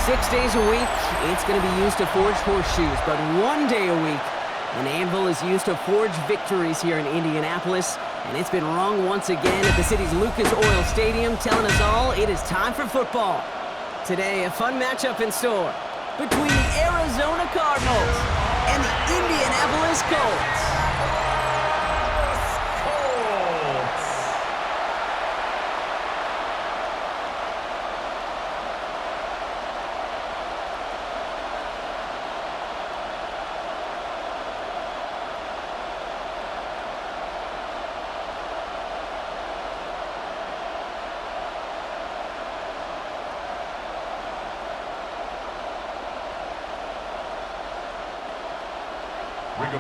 6 days a week, it's going to be used to forge horseshoes, but 1 day a week, an anvil is used to forge victories here in Indianapolis, and it's been rung once again at the city's Lucas Oil Stadium, telling us all it is time for football. Today, a fun matchup in store between the Arizona Cardinals and the Indianapolis Colts.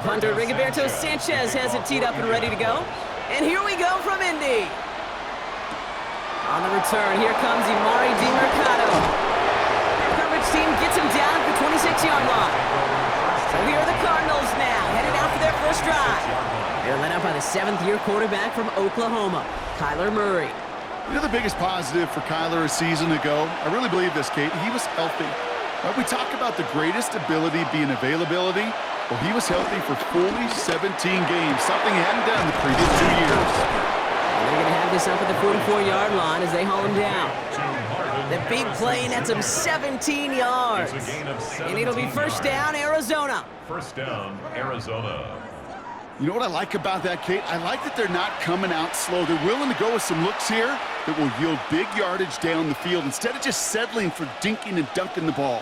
Punter Rigoberto Sanchez has it teed up and ready to go. And here we go from Indy. On the return, here comes Emari DiMercado. Coverage team gets him down at the 26-yard line. So here are the Cardinals now, headed out for their first drive. They're led out by the seventh-year quarterback from Oklahoma, Kyler Murray. You know the biggest positive for Kyler a season ago? I really believe this, Kate. He was healthy. We talk about the greatest ability being availability. Well, he was healthy for fully 17 games, something he hadn't done the previous 2 years. And they're going to have this up at the 44-yard line as they haul him down. The big play nets him 17 yards. And it'll be first down, Arizona. First down, Arizona. You know what I like about that, Kate? I like that they're not coming out slow. They're willing to go with some looks here that will yield big yardage down the field instead of just settling for dinking and dunking the ball.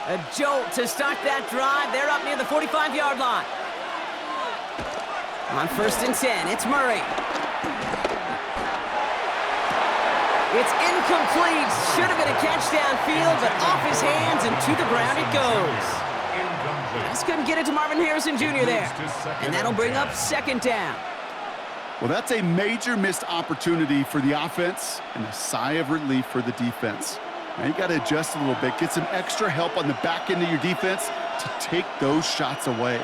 A jolt to start that drive. They're up near the 45-yard line. On first and 10, it's Murray. It's incomplete. Should have been a catch downfield, but off his hands and to the ground it goes. Just couldn't get it to Marvin Harrison Jr. there. And that'll bring up second down. Well, that's a major missed opportunity for the offense and a sigh of relief for the defense. Now you got to adjust a little bit, get some extra help on the back end of your defense to take those shots away.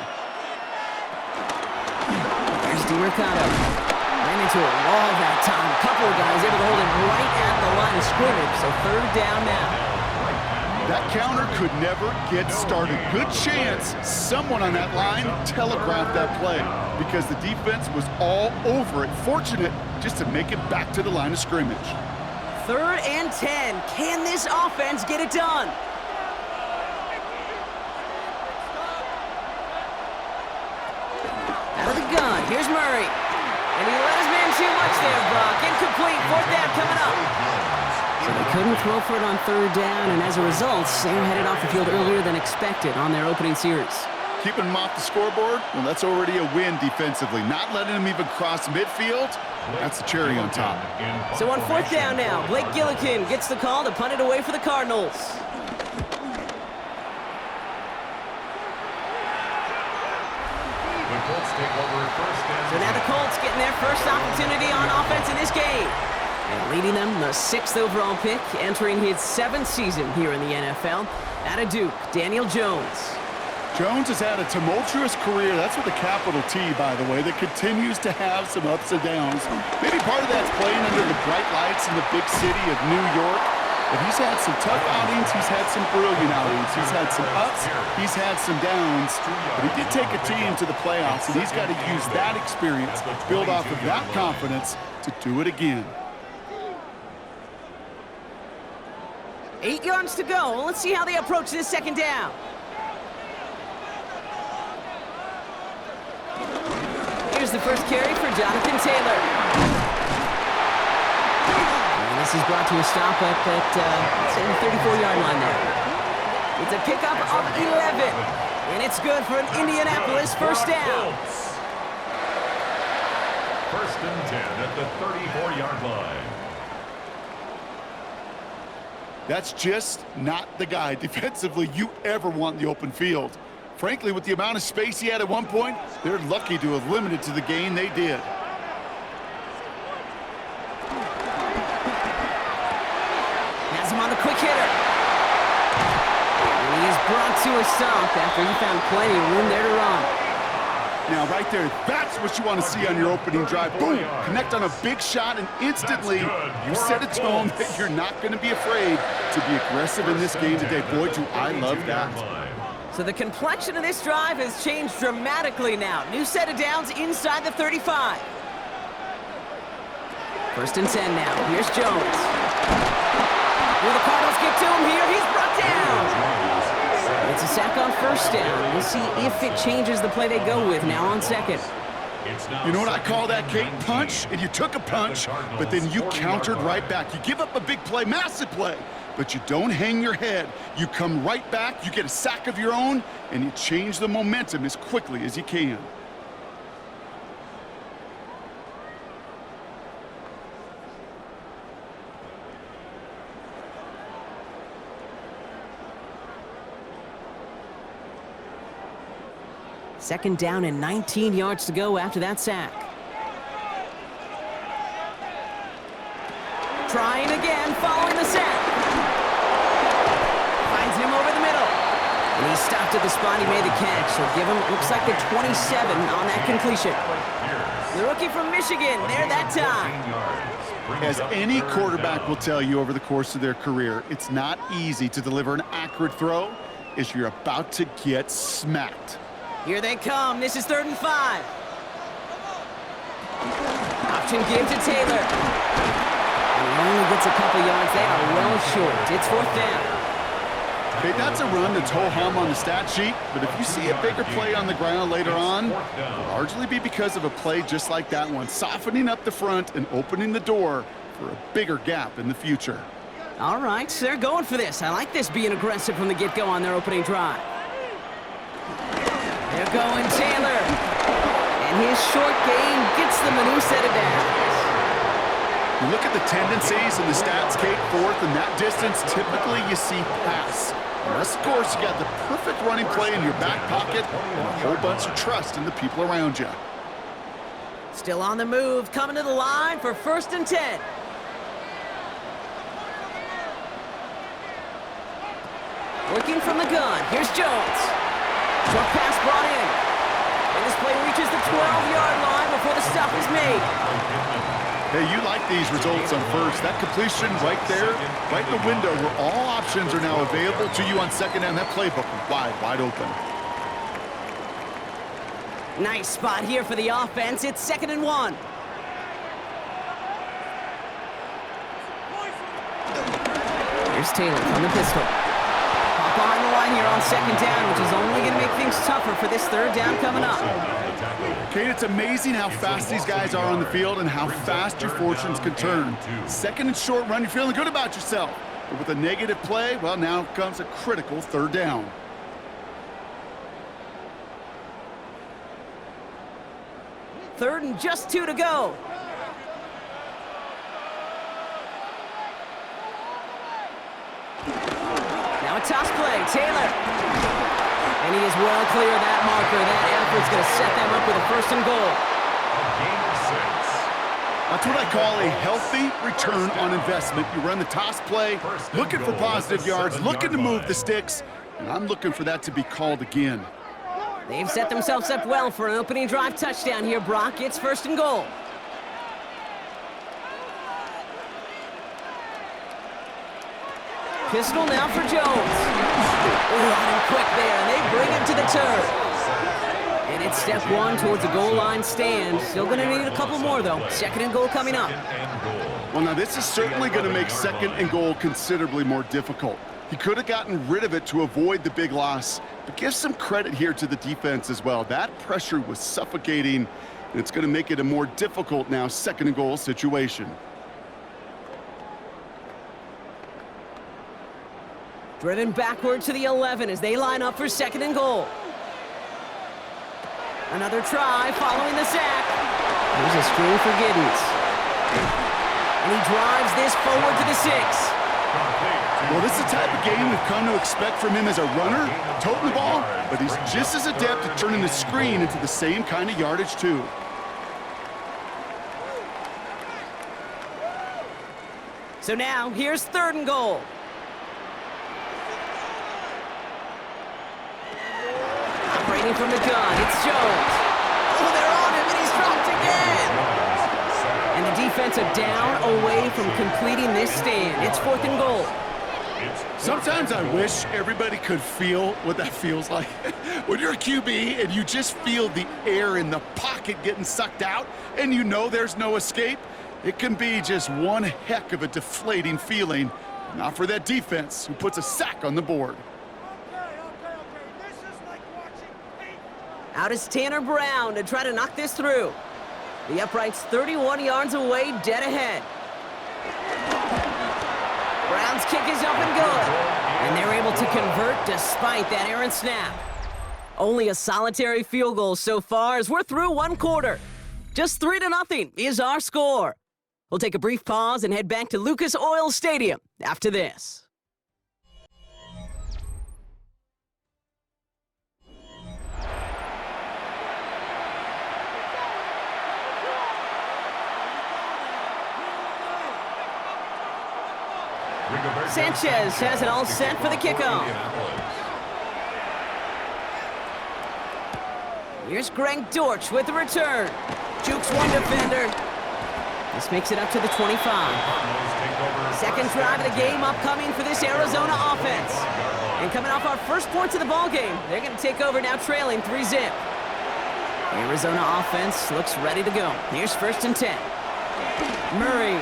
Here's DiMercado. Ran into a wall that time. A couple of guys able to hold him right at the line of scrimmage, so third down now. That counter could never get started. Good chance someone on that line telegraphed that play because the defense was all over it. Fortunate just to make it back to the line of scrimmage. Third and 10. Can this offense get it done? Out of the gun, here's Murray. And he let his man too much there, Brock. Incomplete, fourth down coming up. So they couldn't throw for it on third down, and as a result, they were headed off the field earlier than expected on their opening series. Keeping them off the scoreboard, well, that's already a win defensively. Not letting them even cross midfield, that's the cherry on top. So on fourth down now, Blake Gillikin gets the call to punt it away for the Cardinals. The Colts take over first down. So now the Colts getting their first opportunity on offense in this game. And leading them, the 6th overall pick, entering his 7th season here in the NFL. Out of Duke, Daniel Jones. Jones has had a tumultuous career. That's with a capital T, by the way, that continues to have some ups and downs. Maybe part of that's playing under the bright lights in the big city of New York. But he's had some tough outings. He's had some brilliant outings. He's had some ups. He's had some downs. But he did take a team to the playoffs, and he's got to use that experience, build off of that confidence to do it again. 8 yards to go. Let's see how they approach this second down. Here's the first carry for Jonathan Taylor. And this is brought to a stop up at the 34-yard line there. It's a pickup of 11. And it's good for an Indianapolis first down. First and 10 at the 34-yard line. That's just not the guy defensively you ever want in the open field. Frankly, with the amount of space he had at one point, they're lucky to have limited to the gain they did. Has him on the quick hitter. And he is brought to a stop after he found plenty of room there to run. Now, right there, that's what you want to see on your opening drive. Boom! Connect on a big shot, and instantly you set a tone that you're not going to be afraid to be aggressive in this game today. Boy, do I love that. So the complexion of this drive has changed dramatically now. New set of downs inside the 35. First and 10 now. Here's Jones. Will the Cardinals get to him here? He's brought down. It's a sack on first down. We'll see if it changes the play they go with now on second. You know what I call that, Kate? Punch, and you took a punch, but then you countered right back. You give up a big play, massive play, but you don't hang your head. You come right back, you get a sack of your own, and you change the momentum as quickly as you can. Second down and 19 yards to go after that sack. Trying again, following the sack. Finds him over the middle. And he stopped at the spot he made the catch. So give him, looks like the 27 on that completion. The rookie from Michigan, there that time. As any quarterback will tell you over the course of their career, it's not easy to deliver an accurate throw as you're about to get smacked. Here they come. This is 3rd and 5. Option give to Taylor. And he only gets a couple yards. They are well short. It's 4th down. Okay, that's a run that's ho-hum on the stat sheet, but if you see a bigger play on the ground later on, it'll largely be because of a play just like that one, softening up the front and opening the door for a bigger gap in the future. All right, so they're going for this. I like this being aggressive from the get-go on their opening drive. They're going Taylor. And his short gain gets them a new set of downs. You look at the tendencies and the stats, Kate, 4th and that distance, typically you see pass. Unless, of course, you got the perfect running play in your back pocket and a whole bunch of trust in the people around you. Still on the move, coming to the line for 1st and 10. Working from the gun, here's Jones. Short pass brought in. And this play reaches the 12-yard line before the stop is made. Hey, you like these results on first. That completion right there, right in the window where all options are now available to you on second down. That playbook wide open. Nice spot here for the offense. It's 2nd and 1. Here's Taylor from the pistol. Behind the line here on 2nd down, which is only going to make things tougher for this 3rd down coming up. Kate, it's amazing how fast these guys are on the field and how fast your fortunes can turn. 2nd and short run, you're feeling good about yourself. But with a negative play, well, now comes a critical 3rd down. Third and just 2 to go. Now a toss play, Taylor. And he is well clear of that marker. That effort's going to set them up with a 1st and goal. That's what I call a healthy return on investment. You run the toss play, looking for positive yards, looking to move the sticks, and I'm looking for that to be called again. They've set themselves up well for an opening drive touchdown here, Brock. It's 1st and goal. Pistol now for Jones. Ooh, on him quick there, and they bring him to the turf. And it's step 1 towards a goal line stand. Still going to need a couple more, though. 2nd and goal coming up. Well, now this is certainly going to make 2nd and goal considerably more difficult. He could have gotten rid of it to avoid the big loss, but give some credit here to the defense as well. That pressure was suffocating, and it's going to make it a more difficult now 2nd and goal situation. Driven backward to the 11 as they line up for 2nd and goal. Another try following the sack. Here's a screen for Giddens. And he drives this forward to the 6. Well, this is the type of game we've come to expect from him as a runner, toting the ball, but he's just as adept at turning the screen into the same kind of yardage, too. So now, here's 3rd and goal. Operating from the gun, it's Jones. defense a down away from completing this stand. It's 4th and goal. Sometimes I wish everybody could feel what that feels like. When you're a QB and you just feel the air in the pocket getting sucked out and you know there's no escape, it can be just one heck of a deflating feeling. Not for that defense who puts a sack on the board. Out is Tanner Brown to try to knock this through. The upright's 31 yards away, dead ahead. Brown's kick is up and good. And they're able to convert despite that errant snap. Only a solitary field goal so far as we're through one quarter. Just 3-0 is our score. We'll take a brief pause and head back to Lucas Oil Stadium after this. Sanchez has it all set for the kickoff. Here's Greg Dortch with the return. Jukes one defender. This makes it up to the 25. Second drive of the game upcoming for this Arizona offense. And coming off our first points of the ball game, they're going to take over now trailing 3-zip. Arizona offense looks ready to go. Here's 1st and 10. Murray.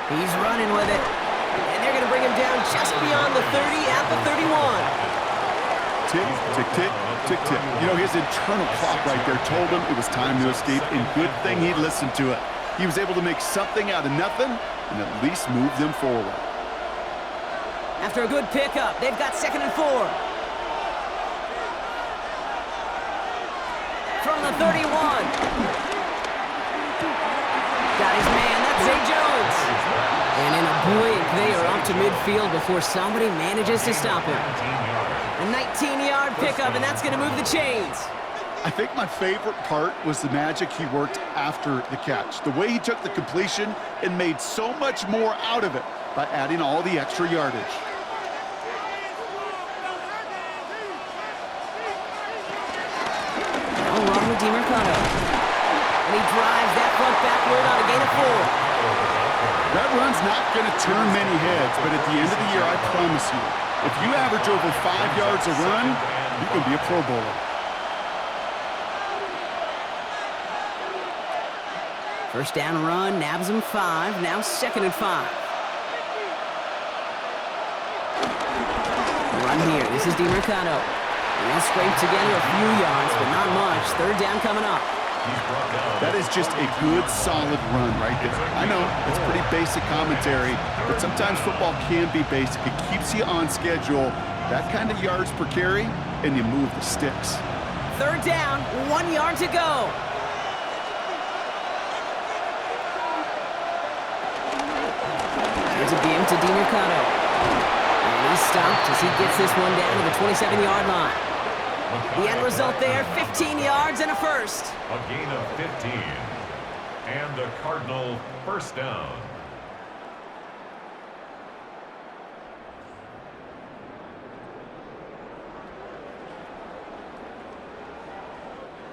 He's running with it. And they're going to bring him down just beyond the 30 at the 31. Tick, tick, tick, tick, tick. You know, his internal clock right there told him it was time to escape, and good thing he listened to it. He was able to make something out of nothing and at least move them forward. After a good pickup, they've got 2nd and 4. From the 31. Got his man, that's Zay Jones. And in a blink, they are up to midfield before somebody manages to stop him. A 19-yard pickup, and that's going to move the chains. I think my favorite part was the magic he worked after the catch. The way he took the completion and made so much more out of it by adding all the extra yardage. Now Ronald DiMercado. And he drives that front backward on a gain of 4. That run's not going to turn many heads, but at the end of the year, I promise you, if you average over 5 yards a run, you can be a Pro Bowler. First down run, nabs him 5, now 2nd and 5. Run here, this is DiMercado. He'll scrape together a few yards, but not much. 3rd down coming up. That is just a good, solid run right there. I know, it's pretty basic commentary, but sometimes football can be basic. It keeps you on schedule. That kind of yards per carry, and you move the sticks. 3rd down, 1 yard to go. Here's a game to DiMercado. And he's stopped as he gets this one down to the 27-yard line. The end result there, 15 yards and a first. A gain of 15. And the Cardinal first down.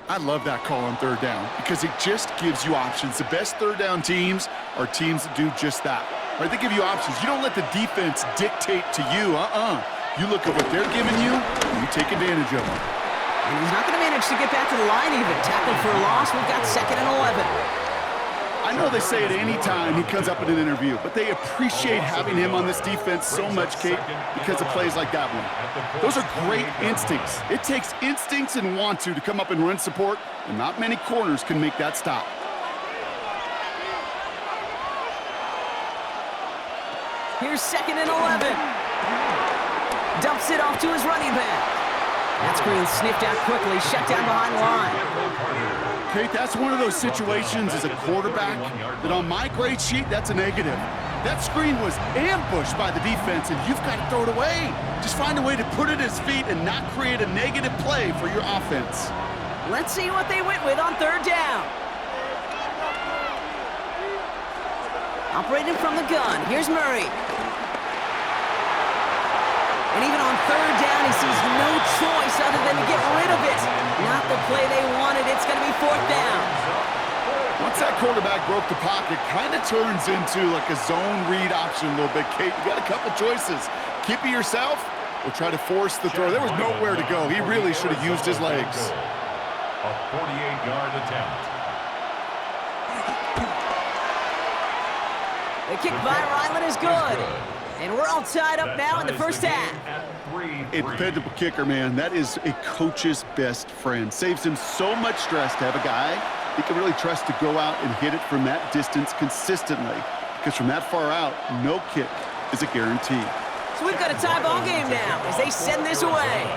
I love that call on 3rd down because it just gives you options. The best 3rd down teams are teams that do just that. Right? They give you options. You don't let the defense dictate to you. You look at what they're giving you, and you take advantage of it. And he's not going to manage to get back to the line even. Tackled for a loss. We've got 2nd and 11. I know they say it any time he comes up in an interview, but they appreciate having him on this defense so much, Kate, because of plays like that one. Those are great instincts. It takes instincts and want to come up and run support, and not many corners can make that stop. Here's 2nd and 11. Dumps it off to his running back. That screen sniffed out quickly, shut down behind the line. Kate, that's one of those situations as a quarterback that on my grade sheet, that's a negative. That screen was ambushed by the defense, and you've got to throw it away. Just find a way to put it at his feet and not create a negative play for your offense. Let's see what they went with on 3rd down. Operating from the gun, here's Murray. And even on 3rd down, he sees no choice other than to get rid of it. Not the play they wanted. It's going to be 4th down. Once that quarterback broke the pocket, kind of turns into like a zone read option a little bit, Kate. You got a couple choices. Keep it yourself or try to force the throw. There was nowhere to go. He really should have used his legs. A 48-yard attempt. The kick by Ryland is good. And we're all tied up now in the first half. A dependable kicker, man. That is a coach's best friend. Saves him so much stress to have a guy he can really trust to go out and hit it from that distance consistently. Because from that far out, no kick is a guarantee. So we've got a tie ball game now as they send this away.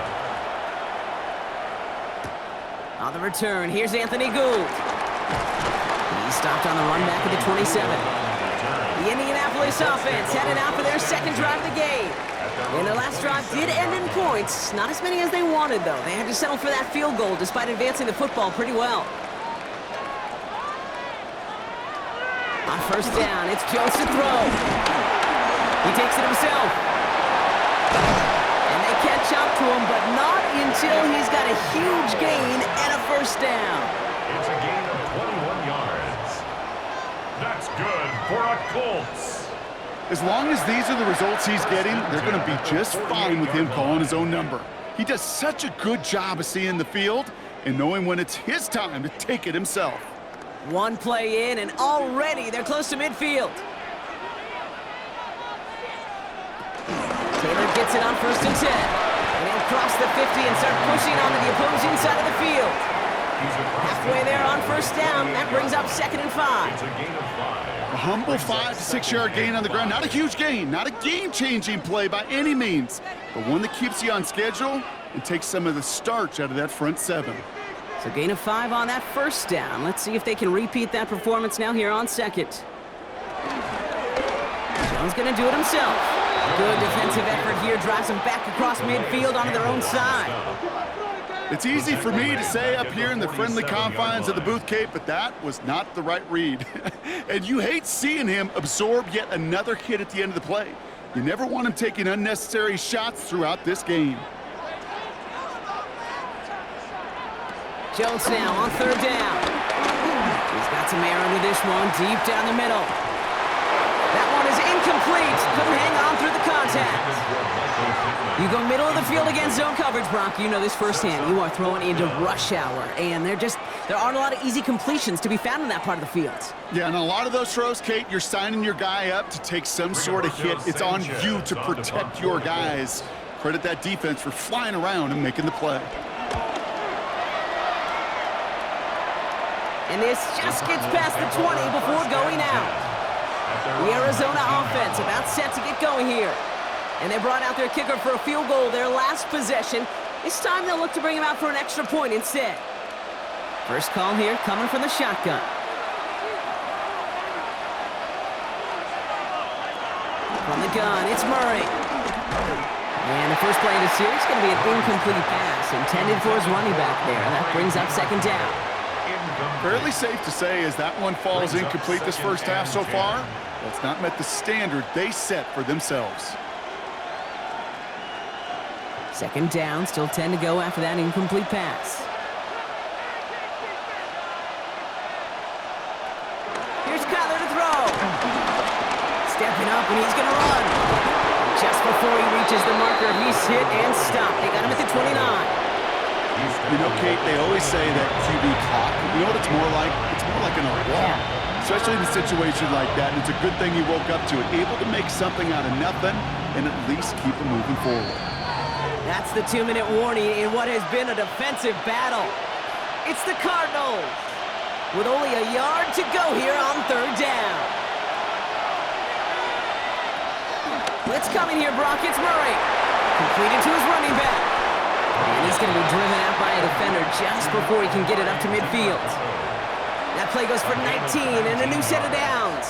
On the return, here's Anthony Gould. He stopped on the run back at the 27. The Indianapolis offense headed out for their second drive of the game. And their last drive did end in points. Not as many as they wanted, though. They had to settle for that field goal despite advancing the football pretty well. On first down, it's Jones to throw. He takes it himself. And they catch up to him, but not until he's got a huge gain and a first down. It's a gain of 21 yards. That's good for a Colts. As long as these are the results he's getting, they're going to be just fine with him calling his own number. He does such a good job of seeing the field and knowing when it's his time to take it himself. One play in, and already they're close to midfield. Taylor gets it on 1st and 10. And he'll cross the 50 and start pushing onto the opposing side of the field. Halfway there on 1st down. That brings up 2nd and 5. It's a gain of 5. A humble 5 to 6 yard gain on the ground. Not a huge gain, not a game-changing play by any means, but one that keeps you on schedule and takes some of the starch out of that front 7. So gain of 5 on that 1st down. Let's see if they can repeat that performance now here on 2nd. Jones going to do it himself. Good defensive effort here. Drives them back across midfield onto their own side. It's easy for me to say up here in the friendly confines of the booth, Kate, but that was not the right read. And you hate seeing him absorb yet another hit at the end of the play. You never want him taking unnecessary shots throughout this game. Jones now on 3rd down. He's got some air under this one, deep down the middle. That one is incomplete. Couldn't hang on through the contact. You go middle of the field against zone coverage, Brock. You know this firsthand. You are throwing into rush hour, and there aren't a lot of easy completions to be found in that part of the field. Yeah, and a lot of those throws, Kate, you're signing your guy up to take some sort of hit. It's on you to protect your guys. Credit that defense for flying around and making the play. And this just gets past the 20 before going out. The Arizona offense about set to get going here. And they brought out their kicker for a field goal their last possession. This time they'll look to bring him out for an extra point instead. First call here coming from the shotgun. From the gun, it's Murray. And the first play of the series is going to be an incomplete pass intended for his running back there. That brings up 2nd down. Fairly safe to say as that one falls incomplete this first half so far, that's not met the standard they set for themselves. 2nd down, still 10 to go after that incomplete pass. Here's Kyler to throw. Stepping up, and he's going to run. Just before he reaches the marker, he's hit and stopped. They got him at the 29. You know, Kate, they always say that QB clock. You know what it's more like? It's more like an alarm, especially in a situation like that. And it's a good thing he woke up to it, able to make something out of nothing and at least keep it moving forward. That's the 2-minute warning in what has been a defensive battle. It's the Cardinals with only a yard to go here on 3rd down. Blitz coming here, Brock. It's Murray. Completed to his running back. And he's going to be driven out by a defender just before he can get it up to midfield. That play goes for 19 and a new set of downs.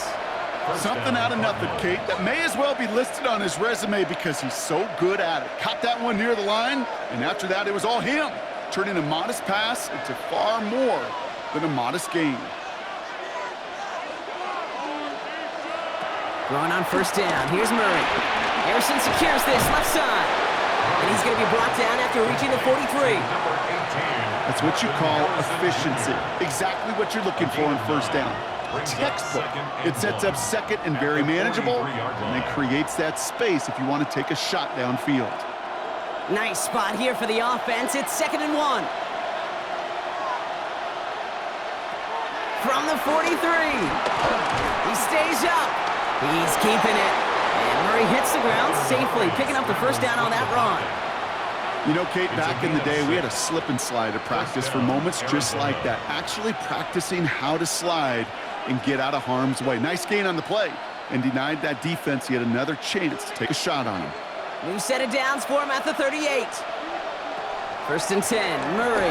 Something out of nothing, Kate, that may as well be listed on his resume because he's so good at it. Caught that one near the line, and after that, it was all him, turning a modest pass into far more than a modest gain. Throwing on 1st down. Here's Murray. Harrison secures this left side. And he's going to be brought down after reaching the 43. That's what you call efficiency. Exactly what you're looking for in first down. Textbook. It sets up second and very manageable, and then creates that space if you want to take a shot downfield. Nice spot here for the offense. It's 2nd and 1. From the 43. He stays up. He's keeping it. And Murray hits the ground safely, picking up the first down on that run. You know, Kate, back in the day, we had a slip and slide at practice for moments just like that. Actually practicing how to slide and get out of harm's way. Nice gain on the play, and denied that defense yet another chance to take a shot on him. New set of downs for him at the 38. 1st and 10, Murray.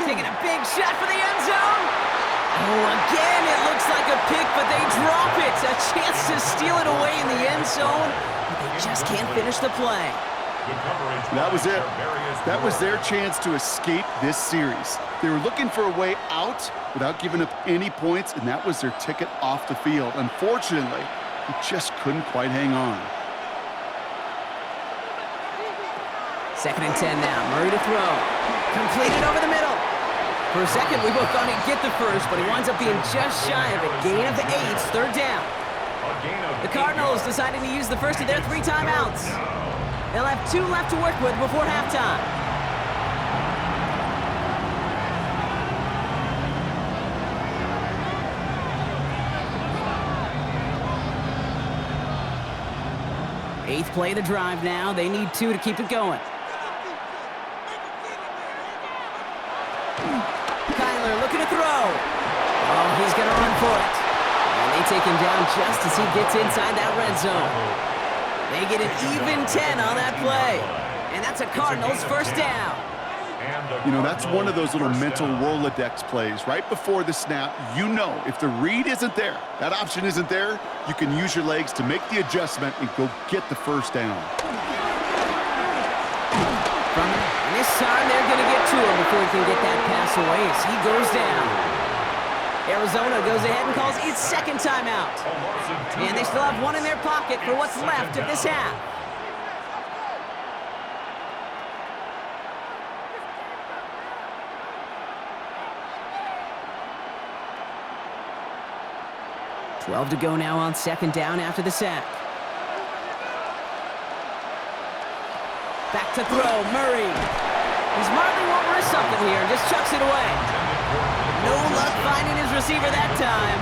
Taking a big shot for the end zone. Oh, again, it looks like a pick, but they drop it. A chance to steal it away in the end zone, but they just can't finish the play. That was it. That was their chance to escape this series. They were looking for a way out without giving up any points, and that was their ticket off the field. Unfortunately, he just couldn't quite hang on. 2nd and 10 now. Murray to throw. Completed over the middle. For a second, we both thought he'd get the first, but he winds up being just shy of it. Gain of the 8, 3rd down. The Cardinals deciding to use the first of their 3 timeouts. They'll have 2 left to work with before halftime. Eighth play of the drive now. They need 2 to keep it going. Kyler looking to throw. Oh, he's going to run for it. And they take him down just as he gets inside that red zone. They get an even 10 on that play. And that's a Cardinals first down. You know, that's one of those little mental Rolodex plays. Right before the snap, you know if the read isn't there, that option isn't there, you can use your legs to make the adjustment and go get the first down. And this time they're going to get to him before he can get that pass away as he goes down. Arizona goes ahead and calls its 2nd timeout. And they still have 1 in their pocket for what's left of this half. $12 to go now on 2nd down after the sack. Back to throw, Murray. He's smartly won't risk something here and just chucks it away. No luck finding his receiver that time.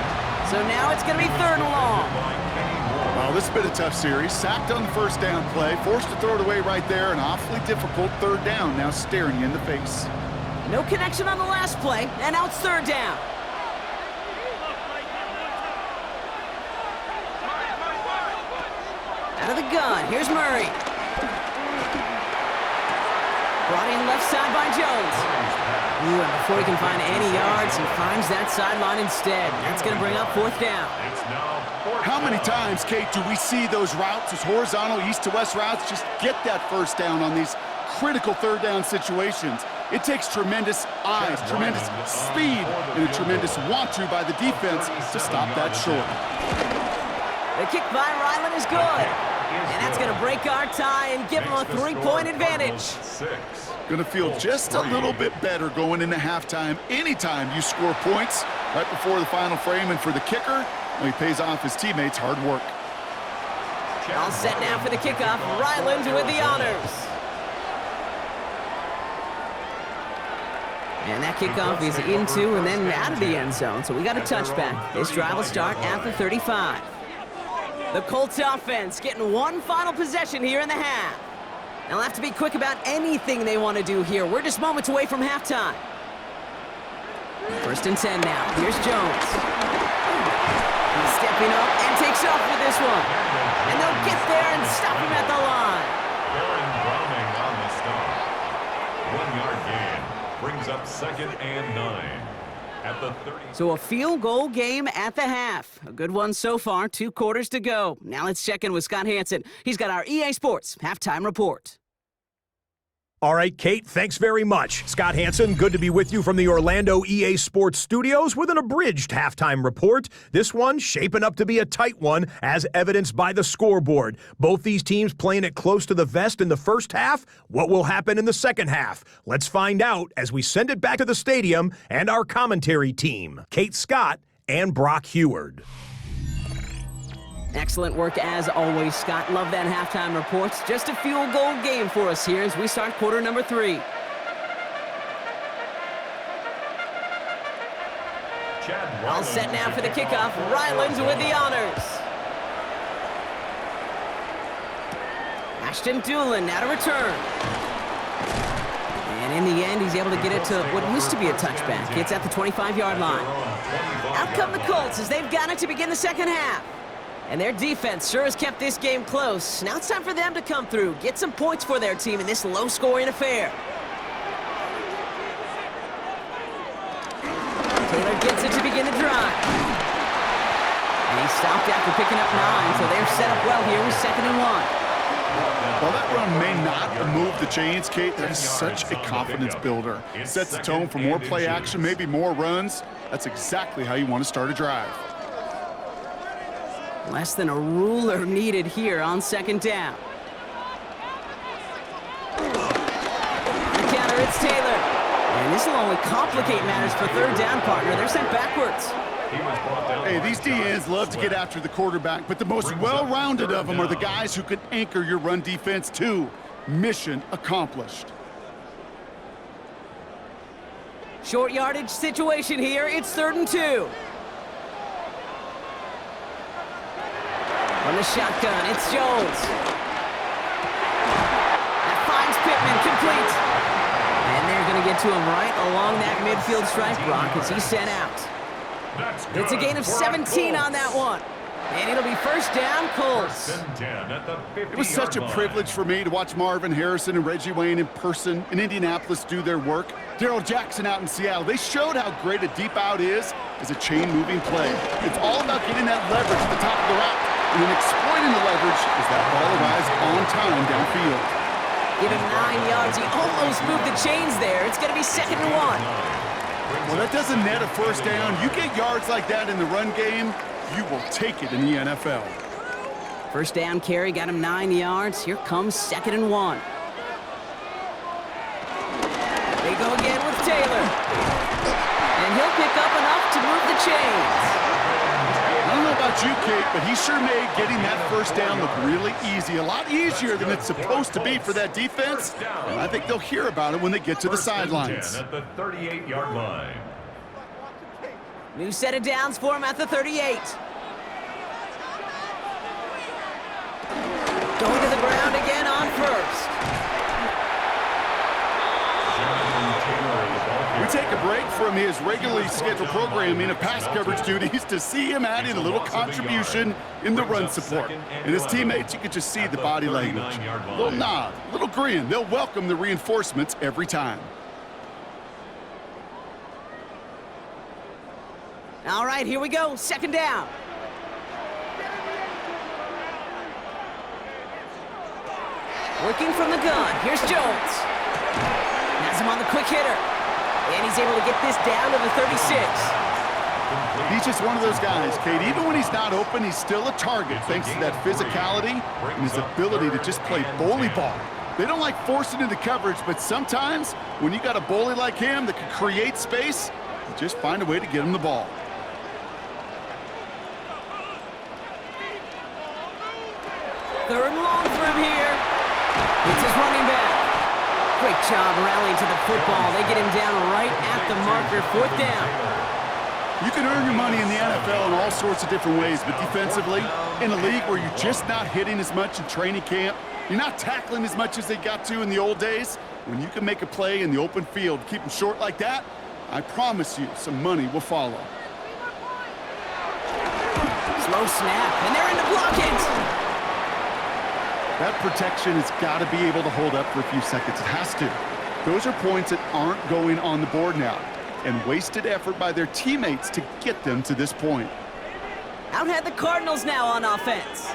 So now it's going to be 3rd and long. Well, this has been a tough series. Sacked on the first down play, forced to throw it away right there. An awfully difficult 3rd down now staring you in the face. No connection on the last play, and now it's 3rd down. Out of the gun, here's Murray. Brought in left side by Jones. Ooh, and before he can find any yards, he finds that sideline instead. That's going to bring up 4th down. How many times, Kate, do we see those routes, those horizontal east-to-west routes, just get that first down on these critical 3rd down situations? It takes tremendous eyes, tremendous speed, and a tremendous want-to by the defense to stop that short. The kick by Ryland is good. And that's going to break our tie and give him a 3-point advantage. Going to feel just a little bit better going into halftime anytime you score points right before the final frame. And for the kicker, well, he pays off his teammates' hard work. All set now for the kickoff. Ryland with the honors. And that kickoff is into and then out of the end zone. So we got a touchback. This drive will start at the 35. The Colts offense getting 1 final possession here in the half. They'll have to be quick about anything they want to do here. We're just moments away from halftime. 1st and 10 now. Here's Jones. He's stepping up and takes off with this one. And they'll get there and stop him at the line. Aaron Browning on the stop. 1-yard gain brings up 2nd and 9. At the 30. So a field goal game at the half. A good one so far. 2 quarters to go. Now let's check in with Scott Hansen. He's got our EA Sports halftime report. All right, Kate, thanks very much. Scott Hansen, good to be with you from the Orlando EA Sports Studios with an abridged halftime report. This one shaping up to be a tight one, as evidenced by the scoreboard. Both these teams playing it close to the vest in the first half. What will happen in the second half? Let's find out as we send it back to the stadium and our commentary team, Kate Scott and Brock Heward. Excellent work as always, Scott. Love that halftime report. Just a field goal game for us here as we start quarter number 3. All set now for the kickoff. Rylands with the honors. Ashton Doolin now to return. And in the end, he's able to get it to what used to be a touchback. It's at the 25-yard line. Out come the Colts as they've got it to begin the second half. And their defense sure has kept this game close. Now it's time for them to come through, get some points for their team in this low-scoring affair. Taylor gets it to begin the drive. And he stopped after picking up 9, so they're set up well here with 2nd and 1. While that run may not move the chains, Kate, that is such a confidence builder. It sets the tone for more play action, maybe more runs. That's exactly how you want to start a drive. Less than a ruler needed here on 2nd down. The counter, it's Taylor. And this will only complicate matters for 3rd down, partner. They're sent backwards. Hey, these DNs love to get after the quarterback, but the most well-rounded of them are the guys who can anchor your run defense too. Mission accomplished. Short yardage situation here. It's 3rd and 2. From the shotgun, it's Jones. That finds Pittman, complete. And they're going to get to him right along that midfield stripe, Brock, as he's sent out. It's a gain of 17 on that one. And it'll be 1st down, Colts. It was such a privilege for me to watch Marvin Harrison and Reggie Wayne in person in Indianapolis do their work. Darrell Jackson out in Seattle. They showed how great a deep out is as a chain-moving play. It's all about getting that leverage at the top of the route and then exploiting the leverage as that ball arrives on time downfield. Give him 9 yards. He almost moved the chains there. It's going to be 2nd and 1. Well, that doesn't net a 1st down. You get yards like that in the run game, you will take it in the NFL. 1st down carry, got him 9 yards. Here comes 2nd and 1. They go again with Taylor. And he'll pick up enough to move the chains. I don't know about you, Kate, but he sure made getting that 1st down look really easy. A lot easier than it's supposed to be for that defense. And I think they'll hear about it when they get to the sidelines. At the 38-yard line. New set of downs for him at the 38. Going to the ground again on 1st. We take a break from his regularly scheduled programming of pass coverage duties to see him adding a little contribution in the run support. And his teammates, you can just see the body language. A little nod, a little grin. They'll welcome the reinforcements every time. All right, here we go. 2nd down. Working from the gun. Here's Jones. Has him on the quick hitter. And he's able to get this down to the 36. He's just one of those guys, Kate. Even when he's not open, he's still a target thanks to that physicality and his ability to just play bully ball. They don't like forcing into coverage, but sometimes when you got a bully like him that can create space, you just find a way to get him the ball. Third and long for him here. It's his running back. Great job rallying to the football. They get him down right at the marker. 4th down. You can earn your money in the NFL in all sorts of different ways, but defensively, in a league where you're just not hitting as much in training camp, you're not tackling as much as they got to in the old days, when you can make a play in the open field, keep them short like that, I promise you some money will follow. Slow snap, and they're in to block it. That protection has got to be able to hold up for a few seconds. It has to. Those are points that aren't going on the board now, and wasted effort by their teammates to get them to this point. Out had the Cardinals now on offense.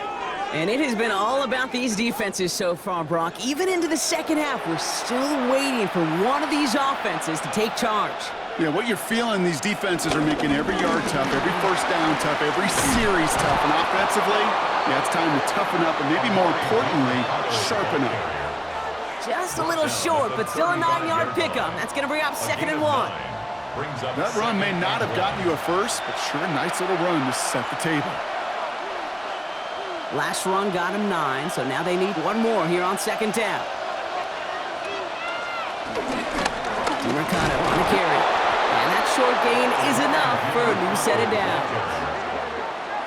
And it has been all about these defenses so far, Brock. Even into the second half, we're still waiting for one of these offenses to take charge. Yeah, what you're feeling, these defenses are making every yard tough, every first down tough, every series tough. And offensively, yeah, it's time to toughen up and maybe more importantly, sharpen up. Just a little short, but still a 9-yard pickup. That's going to bring up 2nd and 1. That run may not have gotten you a first, but sure, a nice little run to set the table. Last run got him 9, so now they need one more here on 2nd down. DiMercato on the carry. And that short gain is enough for a new set of downs.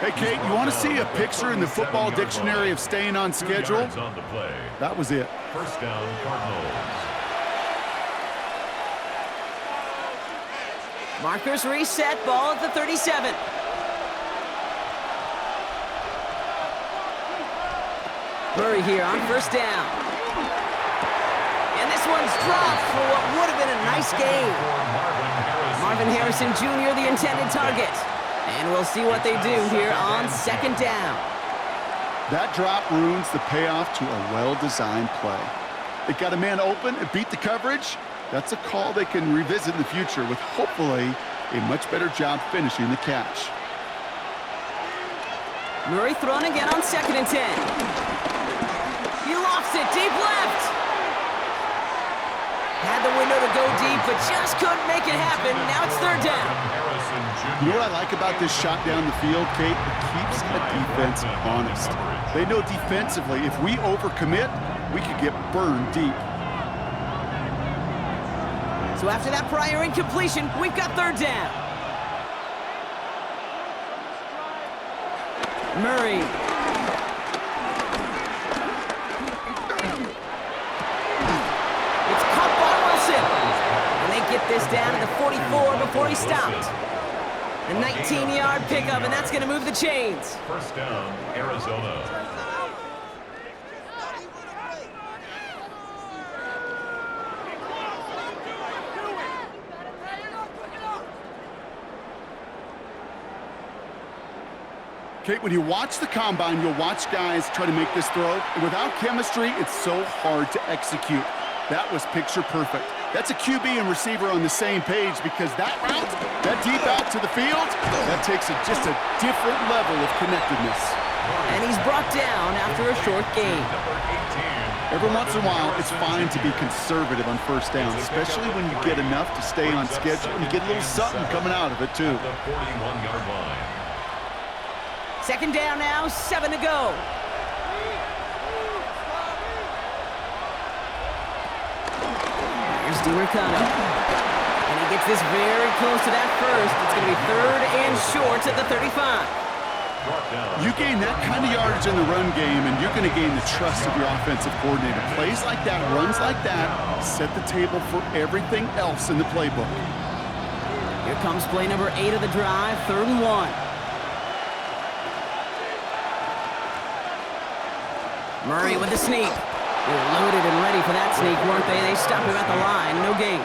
Hey, Kate, you want to see a picture in the football dictionary of staying on schedule? That was it. First down, Cardinals. Markers reset, ball at the 37. Murray here on first down. And this one's dropped for what would have been a nice gain. Marvin Harrison Jr., the intended target. And we'll see what they do here on 2nd down. That drop ruins the payoff to a well-designed play. It got a man open, it beat the coverage. That's a call they can revisit in the future with hopefully a much better job finishing the catch. Murray thrown again on 2nd and 10. He lofts it deep left. Had the window to go deep, but just couldn't make it happen. Now it's 3rd down. You know what I like about this shot down the field, Kate? It keeps the defense honest. They know defensively, if we overcommit, we could get burned deep. So after that prior incompletion, we've got 3rd down. Murray. It's caught by Wilson. And they get this down to the 44 before he stopped. A 19-yard pickup, and that's going to move the chains. First down, Arizona. Kate, when you watch the combine, you'll watch guys try to make this throw. And without chemistry, it's so hard to execute. That was picture perfect. That's a QB and receiver on the same page because that route, that deep out to the field, that takes just a different level of connectedness. And he's brought down after a short gain. Every once in a while, it's fine to be conservative on first down, especially when you get enough to stay on schedule and you get a little something coming out of it, too. The 41-yard line. 2nd down now, 7 to go. Here's DiMercato. And he gets this very close to that first. It's going to be 3rd and short at the 35. You gain that kind of yardage in the run game, and you're going to gain the trust of your offensive coordinator. Plays like that, runs like that, set the table for everything else in the playbook. Here comes play number 8 of the drive, 3rd and 1. Murray with the sneak. They were loaded and ready for that sneak, weren't they? They stopped him at the line. No gain.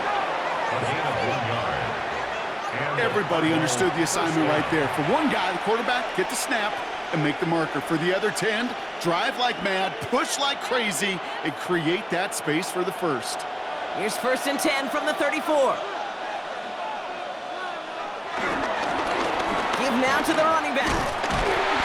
Everybody understood the assignment right there. For one guy, the quarterback, get the snap and make the marker. For the other 10, drive like mad, push like crazy, and create that space for the first. Here's 1st and 10 from the 34. Give now to the running back.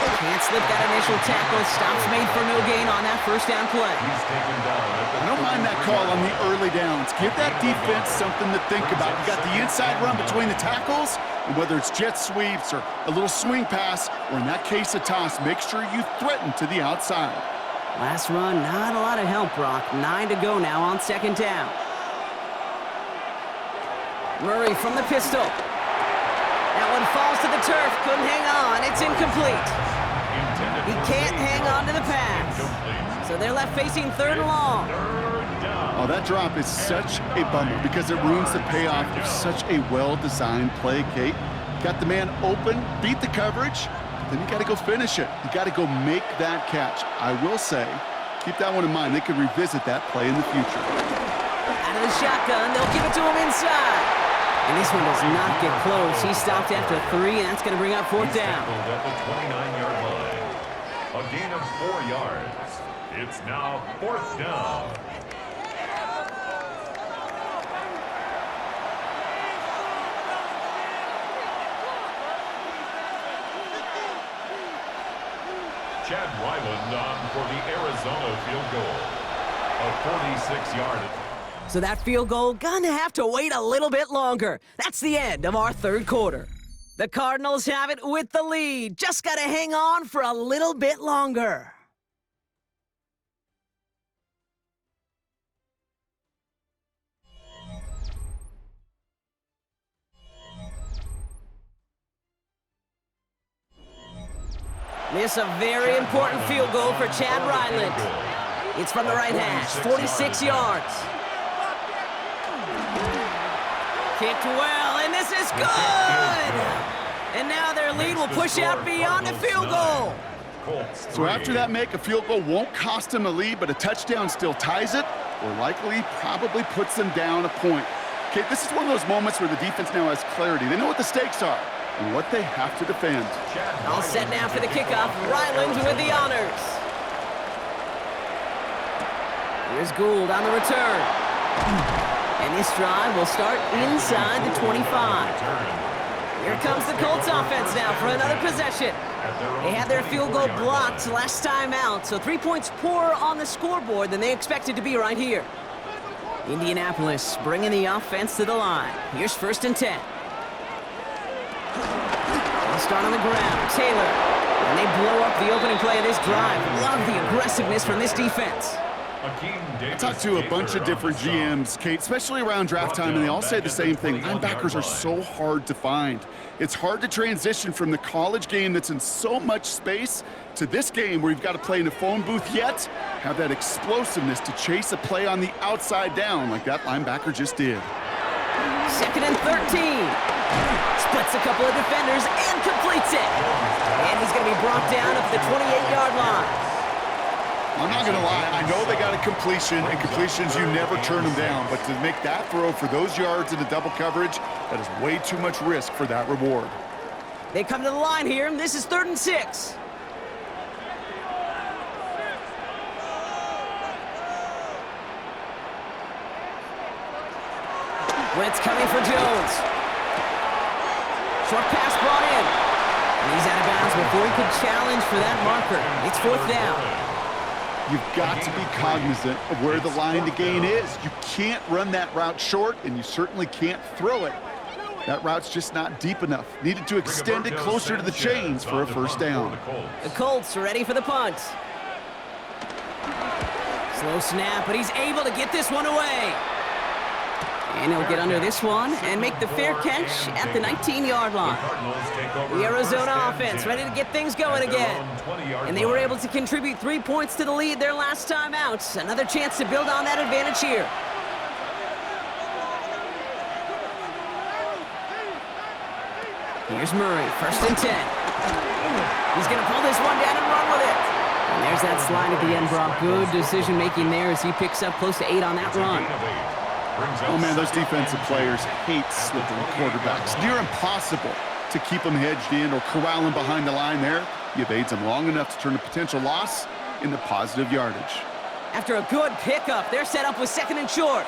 Can't slip that initial tackle. Stops made for no gain on that first down play. I don't mind that call on the early downs. Give that defense something to think about. You got the inside run between the tackles, and whether it's jet sweeps or a little swing pass, or in that case a toss, make sure you threaten to the outside. Last run, not a lot of help, Brock. 9 to go now on 2nd down. Murray from the pistol. That one falls to the turf. Couldn't hang on. It's incomplete. He can't hang on to the pass. So they're left facing 3rd and long. Oh, that drop is such a bummer because it ruins the payoff of such a well-designed play, Kate. Got the man open, beat the coverage, then you got to go finish it. You got to go make that catch. I will say, keep that one in mind. They could revisit that play in the future. Out of the shotgun, they'll give it to him inside. And this one does not get close. He stopped after 3, and that's going to bring up 4th down. At the 29-yard line. A gain of 4 yards. It's now 4th down. Chad Ryland on for the Arizona field goal. A 46-yard. So that field goal gonna have to wait a little bit longer. That's the end of our third quarter. The Cardinals have it with the lead. Just gotta hang on for a little bit longer. This a very important field goal for Chad Ryland. It's from the right hash, 46 yards. Kicked well, and this is good! And now their lead will push out beyond the field goal. So after that make, a field goal won't cost them a lead, but a touchdown still ties it, or likely probably puts them down a point. Okay, this is one of those moments where the defense now has clarity. They know what the stakes are and what they have to defend. All set now for the kickoff. Ryland with the honors. Here's Gould on the return. And this drive will start inside the 25. Here comes the Colts offense now for another possession. They had their field goal blocked last time out, so 3 points poorer on the scoreboard than they expected to be right here. Indianapolis bringing the offense to the line. Here's 1st and 10. They'll start on the ground. Taylor. And they blow up the opening play of this drive. Love the aggressiveness from this defense. I talked to a bunch of different GMs, Kate, especially around draft time, and they all say the same thing. Linebackers are so hard to find. It's hard to transition from the college game that's in so much space to this game where you've got to play in a phone booth, yet have that explosiveness to chase a play on the outside down like that linebacker just did. 2nd and 13. Splits a couple of defenders and completes it. And he's going to be brought down at the 28-yard line. I'm not going to lie, I know they got a completion, and completions, you never turn them down. But to make that throw for those yards into double coverage, that is way too much risk for that reward. They come to the line here, and this is 3rd and 6. Blitz coming for Jones. Short pass brought in. And he's out of bounds before he could challenge for that marker. It's 4th down. You've got to be cognizant of where the line to gain is. You can't run that route short, and you certainly can't throw it. That route's just not deep enough. Needed to extend it closer to the chains for a 1st down. The Colts are ready for the punt. Slow snap, but he's able to get this one away. And he'll get under this one and make the fair catch at the 19-yard line. The Arizona offense ready to get things going again. And they were able to contribute 3 points to the lead their last time out. Another chance to build on that advantage here. Here's Murray, 1st and 10. He's going to pull this one down and run with it. And there's that slide at the end, Brock. Good decision-making there as he picks up close to 8 on that run. Oh, man, those defensive players hate slipping quarterbacks. Near impossible to keep them hedged in or corral them behind the line there. You evade them long enough to turn a potential loss into positive yardage. After a good pickup, they're set up with 2nd and short.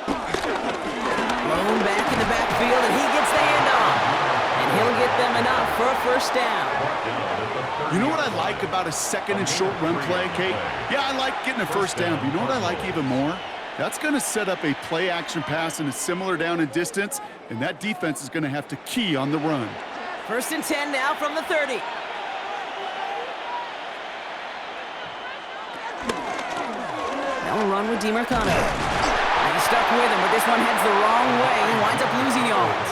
Blown back in the backfield, and he gets the handoff. And he'll get them enough for a 1st down. You know what I like about a 2nd and short run play, Kate? Yeah, I like getting a 1st down, but you know what I like even more? That's going to set up a play-action pass in a similar down and distance, and that defense is going to have to key on the run. 1st and 10 now from the 30. Now a run with DeMarcano. And he's stuck with him, but this one heads the wrong way. He winds up losing yards.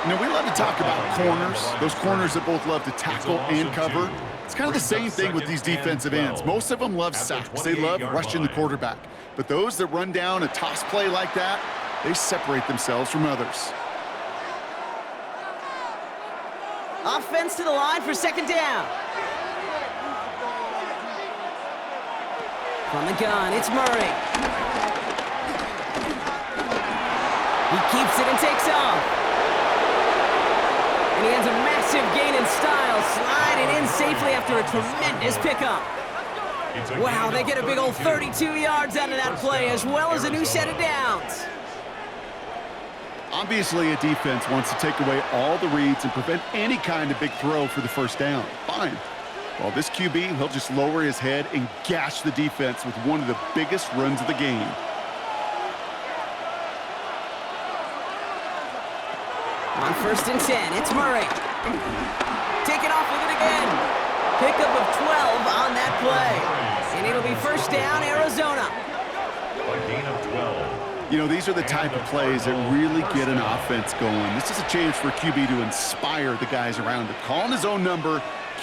You know, we love to talk about corners, those corners that both love to tackle and cover. It's kind of the same thing with these defensive ends. Most of them love sacks. They love rushing the quarterback. But those that run down a toss play like that, they separate themselves from others. Offense to the line for 2nd down. From the gun, it's Murray. He keeps it and takes off. And he has a massive Massive gain in style, sliding in safely after a tremendous pickup. Wow, they get a big old 32 yards out of that play, as well as a new set of downs. Obviously, a defense wants to take away all the reads and prevent any kind of big throw for the first down. Fine. Well, this QB, he'll just lower his head and gash the defense with one of the biggest runs of the game. On 1st and 10, it's Murray. Taking off with it again. Pickup of 12 on that play. And it'll be 1st down, Arizona. A gain of 12. You know, these are the type of plays that really get an offense going. This is a chance for QB to inspire the guys around him. Calling his own number,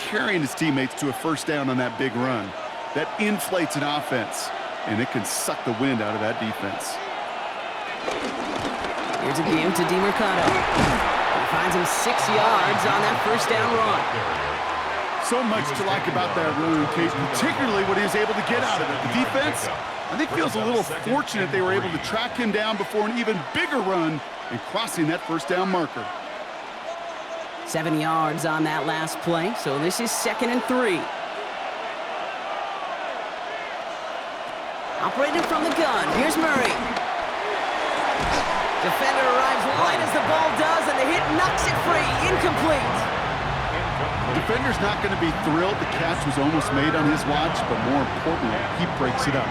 carrying his teammates to a 1st down on that big run. That inflates an offense, and it can suck the wind out of that defense. Here's a game to DeMercado. He finds him 6 yards on that 1st down run. So much to like about that run, Kate, particularly what he was able to get out of it. The defense, I think, feels a little fortunate they were able to track him down before an even bigger run and crossing that 1st down marker. 7 yards on that last play, so this is 2nd and 3. Operated from the gun, here's Murray. Defender arrives right as the ball does, and the hit knocks it free. Incomplete. Defender's not going to be thrilled the catch was almost made on his watch, but more importantly, he breaks it up.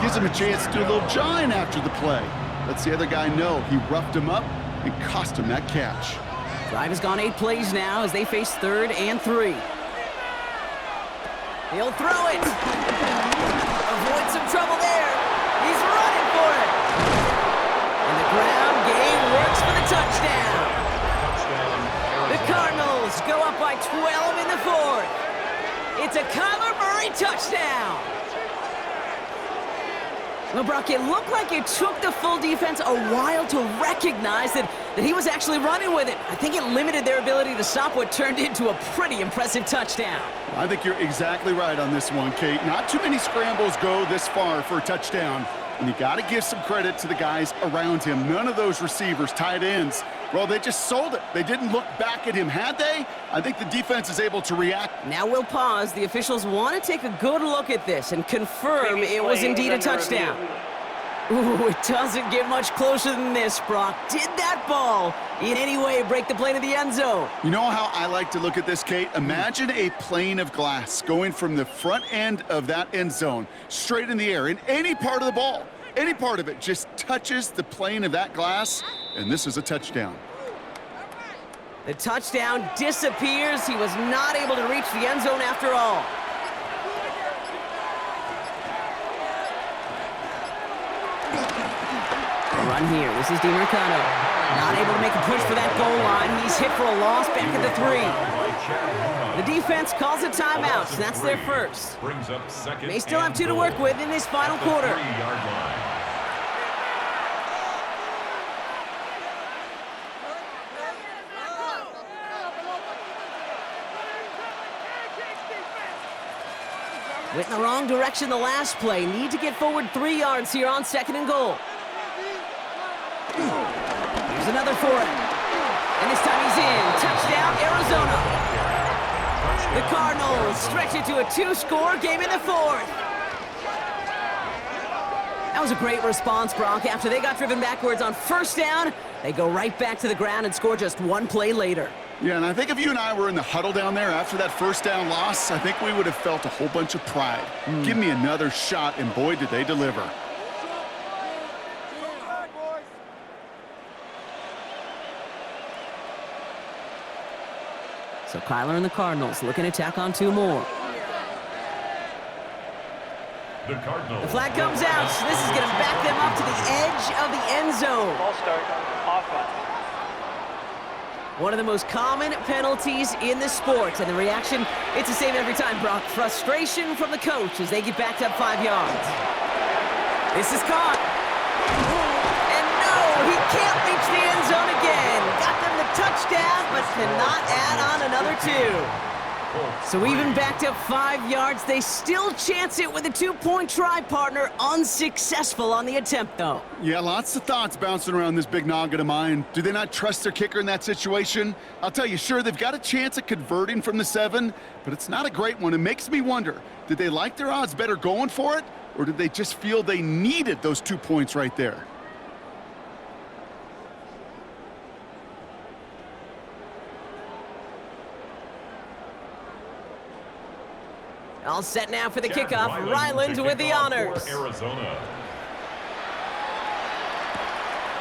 Gives him a chance to do a little jawing after the play. Lets the other guy know he roughed him up and cost him that catch. Drive has gone 8 plays now as they face 3rd and 3. He'll throw it. Avoid some trouble there. He's running for it. And the ground game works for the touchdown. The Cardinals go up by 12 in the 4th. It's a Kyler Murray touchdown. Well, Brock, it looked like it took the full defense a while to recognize that he was actually running with it. I think it limited their ability to stop what turned into a pretty impressive touchdown. I think you're exactly right on this one, Kate. Not too many scrambles go this far for a touchdown. And you got to give some credit to the guys around him. None of those receivers, tight ends, well, they just sold it. They didn't look back at him. Had they? I think the defense is able to react. Now we'll pause. The officials want to take a good look at this and confirm it was indeed a touchdown. Ooh, it doesn't get much closer than this, Brock. Did that ball in any way break the plane of the end zone? You know how I like to look at this, Kate? Imagine a plane of glass going from the front end of that end zone straight in the air, and any part of the ball, any part of it just touches the plane of that glass, and this is a touchdown. The touchdown disappears. He was not able to reach the end zone after all. Run here. This is DeMercado. Not able to make a push for that goal line. He's hit for a loss back at the 3. The defense calls a timeout, so that's their first. They still have 2 to work with in this final quarter. Went in the wrong direction the last play. Need to get forward 3 yards here on 2nd and goal. Here's another for him. And this time he's in. Touchdown, Arizona. The Cardinals stretch it to a 2-score game in the 4th. That was a great response, Brock. After they got driven backwards on 1st down, they go right back to the ground and score just 1 play later. Yeah, and I think if you and I were in the huddle down there after that 1st down loss, I think we would have felt a whole bunch of pride. Give me another shot, and boy, did they deliver. So Kyler and the Cardinals looking to tack on 2 more. The flag comes out, so this is going to back them up to the edge of the end zone. Ball start, offense. One of the most common penalties in the sport, and the reaction, it's the same every time, Brock. Frustration from the coach as they get backed up 5 yards. This is caught. And no, he can't reach the end zone again. Got them the touchdown, but cannot add on another 2. So even backed up 5 yards, they still chance it with a 2-point try, partner. Unsuccessful on the attempt, though. Yeah, lots of thoughts bouncing around this big noggin of mine. Do they not trust their kicker in that situation? I'll tell you, sure, they've got a chance at converting from the 7, but it's not a great one. It makes me wonder, did they like their odds better going for it, or did they just feel they needed those 2 points right there? All set now for the kickoff. Ryland with the honors. Arizona.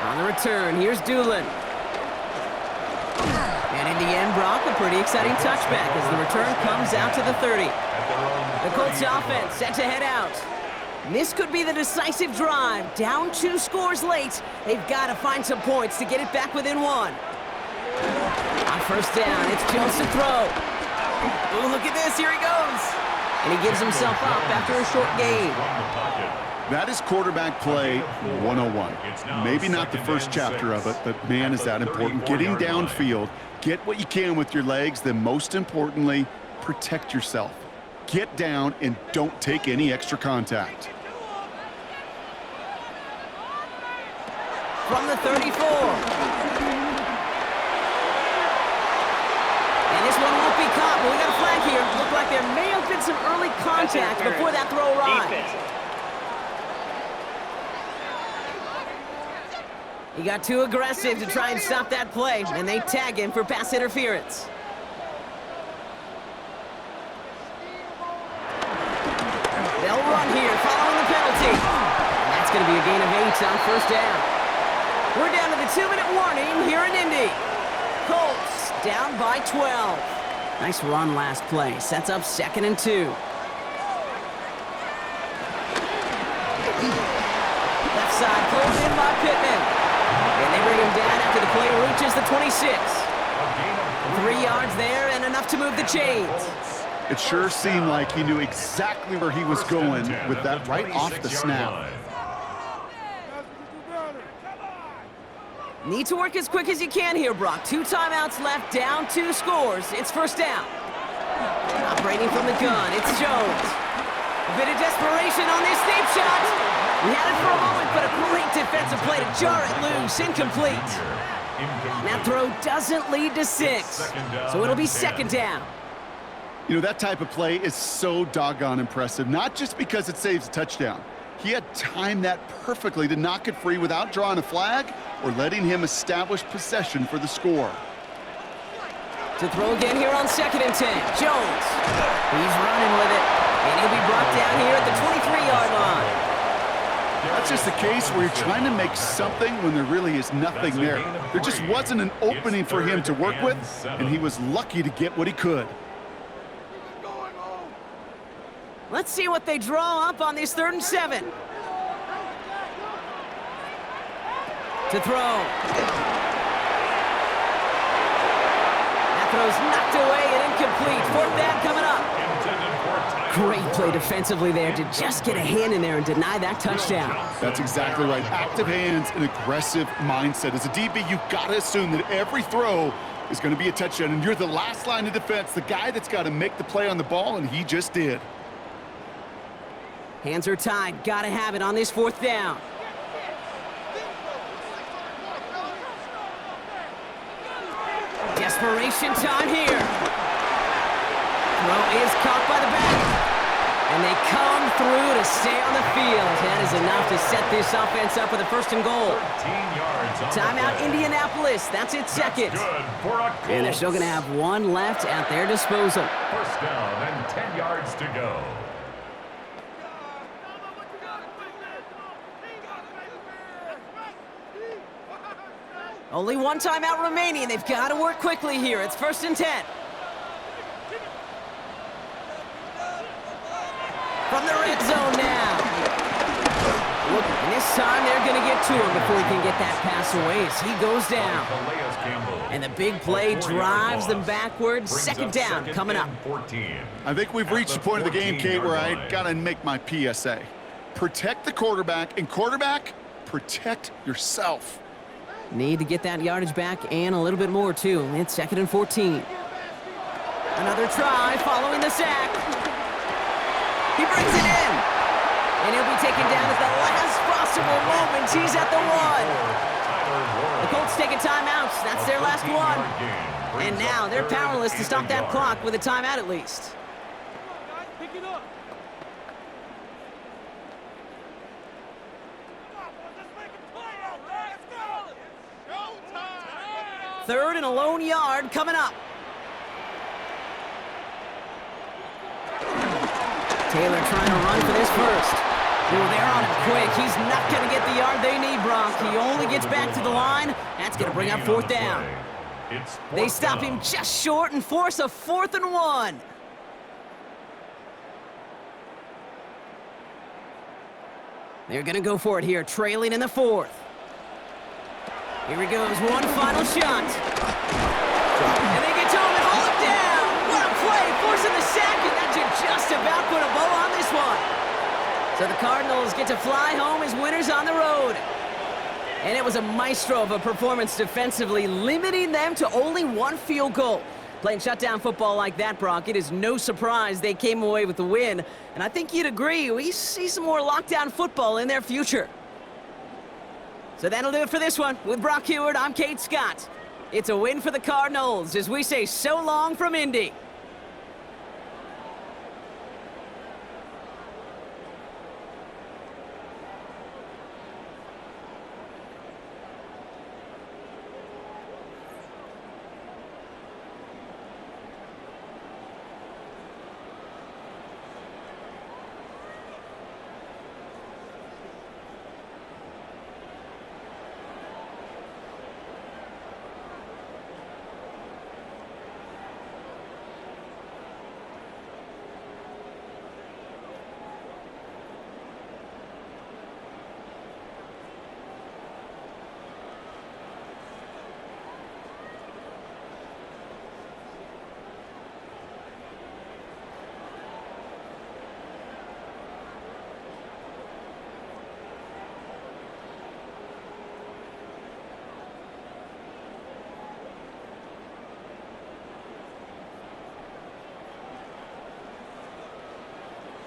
On the return, here's Doolin. And in the end, Brock, a pretty exciting touchback as the return comes out to the 30. The Colts offense set to head out. This could be the decisive drive. Down 2 scores late. They've got to find some points to get it back within 1. On first down, it's Jones to throw. Oh, look at this. Here he goes. And he gives himself up after a short gain. That is quarterback play 101. Maybe not the first chapter of it, but man, is that important. Getting downfield, get what you can with your legs, then most importantly, protect yourself. Get down and don't take any extra contact. From the 34. And this one won't be caught, but we got a flag here. Looked like there may have been some early contact before that throw arrived. He got too aggressive to try and stop that play, and they tag him for pass interference. They'll run here following the penalty. And that's going to be a gain of 8 on first down. We're down to the 2-minute warning here in Indy. Colts down by 12. Nice run last play. Sets up 2nd and 2. Left side pulled in by Pittman. And they bring him down after the play reaches the 26. 3 yards there and enough to move the chains. It sure seemed like he knew exactly where he was going with that right off the snap. Need to work as quick as you can here, Brock. 2 timeouts left, down 2 scores. It's first down. Operating from the gun, it's Jones. A bit of desperation on this deep shot. We had it for a moment, but a great defensive play to jar it loose. Incomplete. That throw doesn't lead to 6, so it'll be 2nd down. You know, that type of play is so doggone impressive, not just because it saves a touchdown. He had timed that perfectly to knock it free without drawing a flag or letting him establish possession for the score. To throw again here on 2nd and 10. Jones. He's running with it, and he'll be brought down here at the 23-yard line. That's just the case where you're trying to make something when there really is nothing there. There just wasn't an opening for him to work with, and he was lucky to get what he could. Let's see what they draw up on this 3rd and 7. To throw. That throw's knocked away and incomplete. 4th down coming up. Great play defensively there to just get a hand in there and deny that touchdown. That's exactly right. Active hands and aggressive mindset. As a DB, you've got to assume that every throw is going to be a touchdown, and you're the last line of defense, the guy that's got to make the play on the ball, and he just did. Hands are tied. Got to have it on this 4th down. Desperation time here. Throw is caught by the back. And they come through to stay on the field. That is enough to set this offense up with a 1st and goal. 13 yards on Timeout Indianapolis. That's its 2nd. And they're still going to have 1 left at their disposal. First down and 10 yards to go. Only 1 timeout remaining. They've got to work quickly here. It's 1st and 10. From the red zone now. Look, and this time they're going to get to him before he can get that pass away as he goes down. And the big play drives them backwards. 2nd down coming up. I think we've reached the point of the game, Kate, where I got to make my PSA. Protect the quarterback, and quarterback, protect yourself. Need to get that yardage back and a little bit more, too. It's 2nd and 14. Another try following the sack. He brings it in. And he'll be taken down at the last possible moment. He's at the 1. The Colts taking timeouts. That's their last one. And now they're powerless to stop that clock with a timeout at least. Third and a lone yard coming up. Taylor trying to run for this first. Oh, they're on him quick. He's not going to get the yard they need, Brock. He only gets back to the line. That's going to bring up 4th down. They stop him just short and force a 4th and 1. They're going to go for it here, trailing in the 4th. Here he goes, one final shot. And they get to him and haul him down. What a play, forcing the sack, and that should just about put a bow on this one. So the Cardinals get to fly home as winners on the road. And it was a maestro of a performance defensively, limiting them to only 1 field goal. Playing shutdown football like that, Brock, it is no surprise they came away with the win. And I think you'd agree, we see some more lockdown football in their future. So that'll do it for this one. With Brock Heward, I'm Kate Scott. It's a win for the Cardinals as we say so long from Indy.